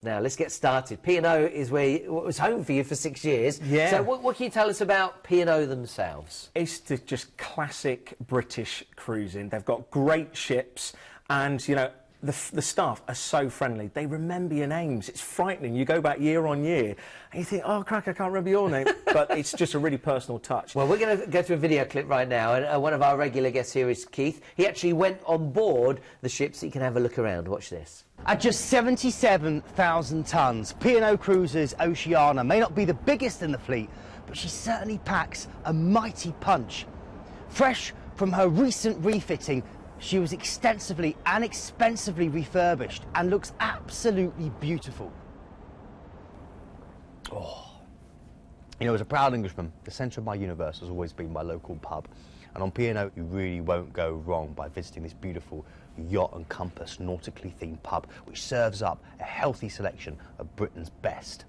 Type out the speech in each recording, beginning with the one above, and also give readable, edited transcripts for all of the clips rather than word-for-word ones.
Now, let's get started. P&O is where it was home for you for 6 years. Yeah. So what can you tell us about P&O themselves? It's just classic British cruising. They've got great ships and, you know, the staff are so friendly. They remember your names. It's frightening. You go back year on year and you think, oh, crack, I can't remember your name. But it's just a really personal touch. Well, we're going to go through a video clip right now. And one of our regular guests here is Keith. He actually went on board the ship, so you can have a look around. Watch this. At just 77,000 tonnes, P&O Cruises Oceana may not be the biggest in the fleet, but she certainly packs a mighty punch. Fresh from her recent refitting, she was extensively and expensively refurbished and looks absolutely beautiful. Oh. You know, as a proud Englishman, the centre of my universe has always been my local pub. And on P&O, you really won't go wrong by visiting this beautiful yacht and compass nautically themed pub, which serves up a healthy selection of Britain's best.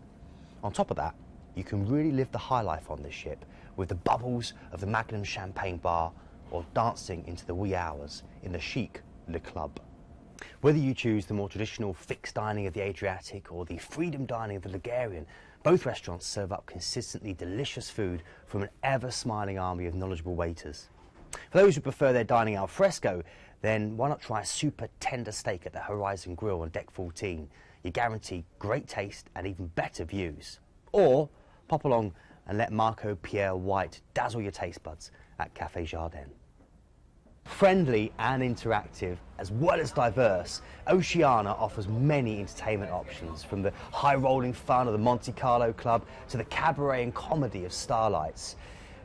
On top of that, you can really live the high life on this ship with the bubbles of the Magnum Champagne bar or dancing into the wee hours in the chic Le Club. Whether you choose the more traditional fixed dining of the Adriatic or the freedom dining of the Ligurian, both restaurants serve up consistently delicious food from an ever-smiling army of knowledgeable waiters. For those who prefer their dining al fresco, then why not try a super tender steak at the Horizon Grill on Deck 14? You guarantee great taste and even better views. Or pop along and let Marco Pierre White dazzle your taste buds at Café Jardin. Friendly and interactive, as well as diverse, Oceana offers many entertainment options, from the high-rolling fun of the Monte Carlo Club to the cabaret and comedy of Starlights.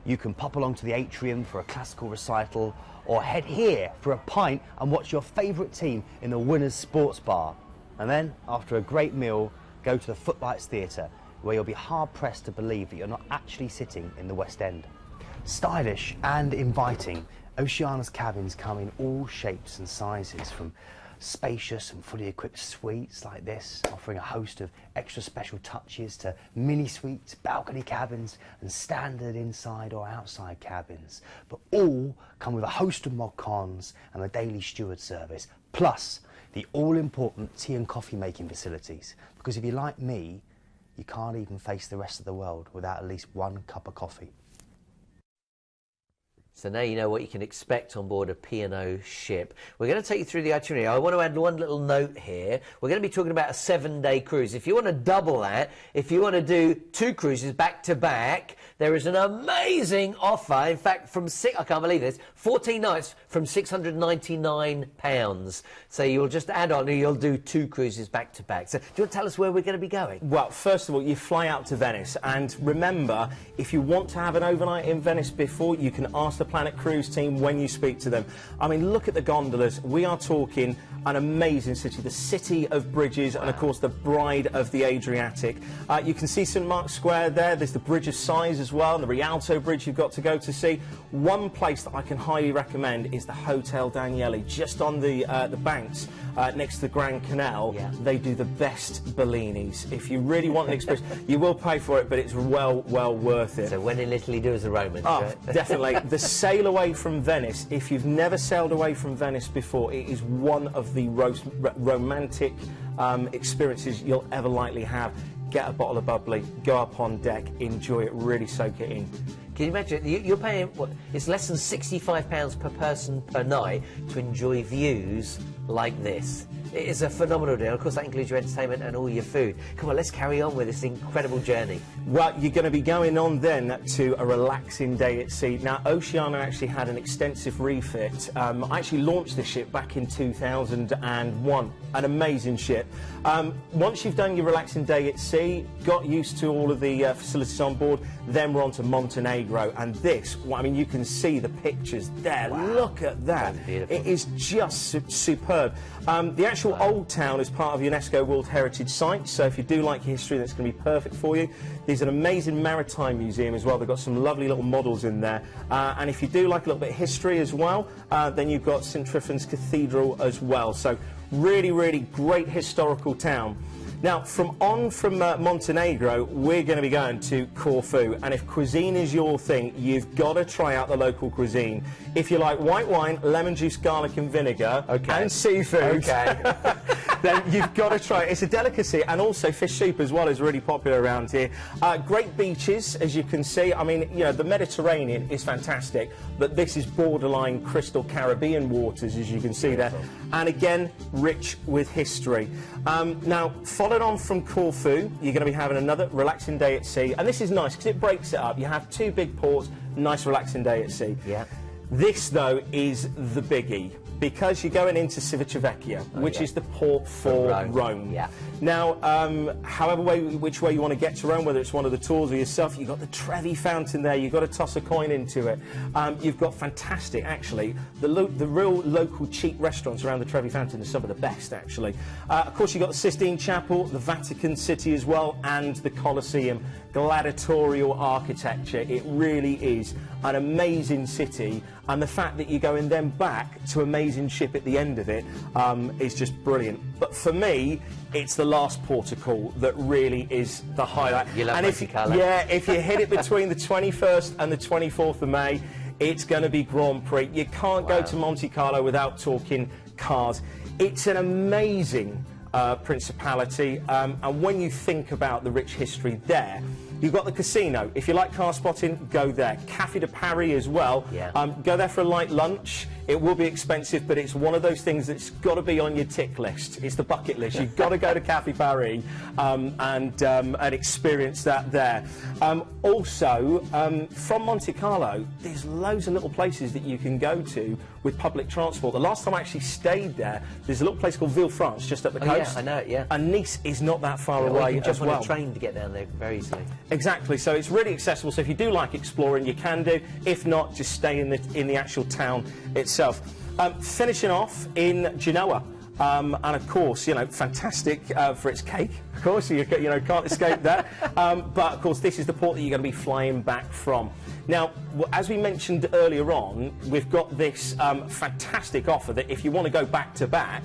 You can pop along to the atrium for a classical recital, or head here for a pint and watch your favourite team in the Winners Sports Bar. And then, after a great meal, go to the Footlights Theatre, where you'll be hard-pressed to believe that you're not actually sitting in the West End. Stylish and inviting, Oceana's cabins come in all shapes and sizes, from spacious and fully equipped suites like this, offering a host of extra special touches, to mini suites, balcony cabins and standard inside or outside cabins. But all come with a host of mod cons and a daily steward service, plus the all-important tea and coffee making facilities. Because if you're like me, you can't even face the rest of the world without at least one cup of coffee. So now you know what you can expect on board a P&O ship. We're going to take you through the itinerary. I want to add one little note here. We're going to be talking about a 7-day cruise. If you want to double that, if you want to do 2 cruises back to back, there is an amazing offer. In fact, I can't believe this, 14 nights from £699. So you'll just add on, and you'll do 2 cruises back to back. So do you want to tell us where we're going to be going? Well, first of all, you fly out to Venice, and remember, if you want to have an overnight in Venice before, you can ask the Planet Cruise team when you speak to them. I mean, look at the gondolas. We are talking an amazing city, the city of bridges, and of course the bride of the Adriatic. You can see St Mark's Square there. There's the Bridge of Sighs as well, and the Rialto Bridge you've got to go to see. One place that I can highly recommend is the Hotel Daniele, just on the banks next to the Grand Canal. Yeah. They do the best Bellinis. If you really want an experience, you will pay for it, but it's well worth it. So when in Italy, do as the Romans. Oh, right? definitely. The sail away from Venice, if you've never sailed away from Venice before, it is one of the romantic experiences you'll ever likely have. Get a bottle of bubbly, go up on deck, enjoy it, really soak it in. Can you imagine? You're paying, what, it's less than £65 per person per night to enjoy views like this. It is a phenomenal deal. Of course, that includes your entertainment and all your food. Come on, let's carry on with this incredible journey. Well, you're going to be going on then to a relaxing day at sea. Now, Oceana actually had an extensive refit. I actually launched this ship back in 2001. An amazing ship. Once you've done your relaxing day at sea, got used to all of the facilities on board, then we're on to Montenegro. And this, well, I mean, you can see the pictures there. Wow. Look at that. That's beautiful. It is just superb. The actual Old Town is part of UNESCO World Heritage Site, so if you do like history, that's going to be perfect for you. There's an amazing maritime museum as well. They've got some lovely little models in there. And if you do like a little bit of history as well, then you've got St Tryphon's Cathedral as well. So really great historical town. Now, from Montenegro, we're going to be going to Corfu, and if cuisine is your thing, you've got to try out the local cuisine. If you like white wine, lemon juice, garlic and vinegar, and seafood, then you've got to try it. It's a delicacy, and also fish soup as well is really popular around here. Great beaches, as you can see. I mean, you know, the Mediterranean is fantastic, but this is borderline crystal Caribbean waters, as you can see there. And again, rich with history. Now, following on from Corfu, you're going to be having another relaxing day at sea, and this is nice because it breaks it up. You have 2 big ports, nice relaxing day at sea. Yeah. This, though, is the biggie, because you're going into Civitavecchia, which is the port for Rome. Yeah. Now, which way you want to get to Rome, whether it's one of the tours or yourself, you've got the Trevi Fountain there, you've got to toss a coin into it. You've got fantastic, actually, the real local cheap restaurants around the Trevi Fountain are some of the best, actually. Of course, you've got the Sistine Chapel, the Vatican City as well, and the Colosseum. Gladiatorial architecture. It really is an amazing city, and the fact that you're going then back to Amazing Ship at the end of it is just brilliant. But for me, it's the last port of call that really is the highlight. You love Monte Carlo. Yeah, if you hit it between the 21st and the 24th of May, it's going to be Grand Prix. You can't go to Monte Carlo without talking cars. It's an amazing principality, and when you think about the rich history there, you've got the casino. If you like car spotting, go there. Café de Paris as well. Yeah. Go there for a light lunch. It will be expensive, but it's one of those things that's got to be on your tick list. It's the bucket list. You've got to go to Café Paris and experience that there. Also, from Monte Carlo, there's loads of little places that you can go to with public transport. The last time I actually stayed there, there's a little place called Villefranche just up the coast. Yeah, I know it, yeah. And Nice is not that far Well, away you can jump as well. on a train to get down there very easily. Exactly, so it's really accessible. So if you do like exploring, you can do. If not, just stay in the actual town itself. Finishing off in Genoa. And of course, you know, fantastic for its cake. Of course, you know, can't escape that. But of course, this is the port that you're going to be flying back from. Now, as we mentioned earlier on, we've got this fantastic offer that if you want to go back to back,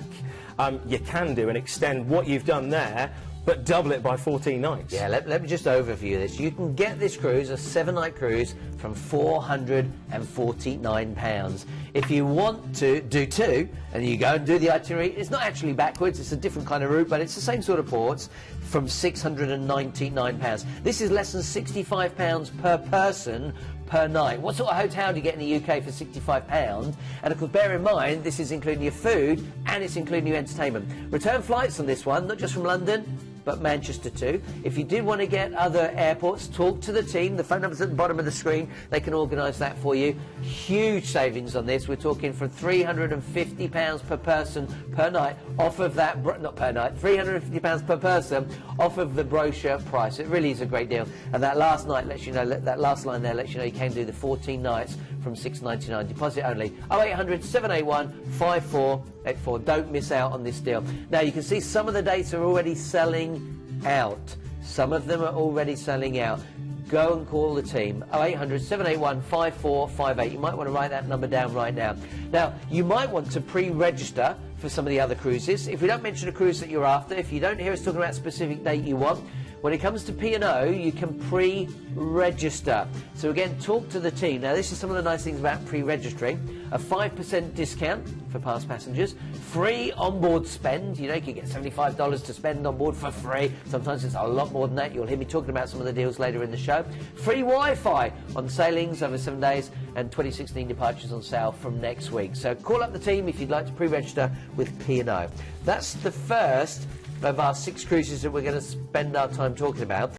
you can do and extend what you've done there, but double it by 14 nights. Yeah, let me just overview this. You can get this cruise, a 7-night cruise, from £449. If you want to do 2, and you go and do the itinerary, it's not actually backwards, it's a different kind of route, but it's the same sort of ports, from £699. This is less than £65 per person per night. What sort of hotel do you get in the UK for £65? And of course, bear in mind, this is including your food and it's including your entertainment. Return flights on this one, not just from London, but Manchester too. If you did want to get other airports, talk to the team. The phone number's at the bottom of the screen. They can organise that for you. Huge savings on this. We're talking from £350 per person per night off of that, not per night, £350 per person off of the brochure price. It really is a great deal. And that last night lets you know, that last line there lets you know you can do the 14 nights from £699. Deposit only. 0800 781 5484. Don't miss out on this deal. Now you can see some of the dates are already selling out. Some of them are already selling out. Go and call the team. 0800 781 5458. You might want to write that number down right now. Now, you might want to pre-register for some of the other cruises. If we don't mention a cruise that you're after, if you don't hear us talking about a specific date you want, when it comes to P&O, you can pre-register. So again, talk to the team. Now, this is some of the nice things about pre-registering. A 5% discount for past passengers. Free onboard spend. You know, you can get $75 to spend on board for free. Sometimes it's a lot more than that. You'll hear me talking about some of the deals later in the show. Free Wi-Fi on sailings over 7 days, and 2016 departures on sale from next week. So call up the team if you'd like to pre-register with P&O. That's the first of our 6 cruises that we're going to spend our time talking about.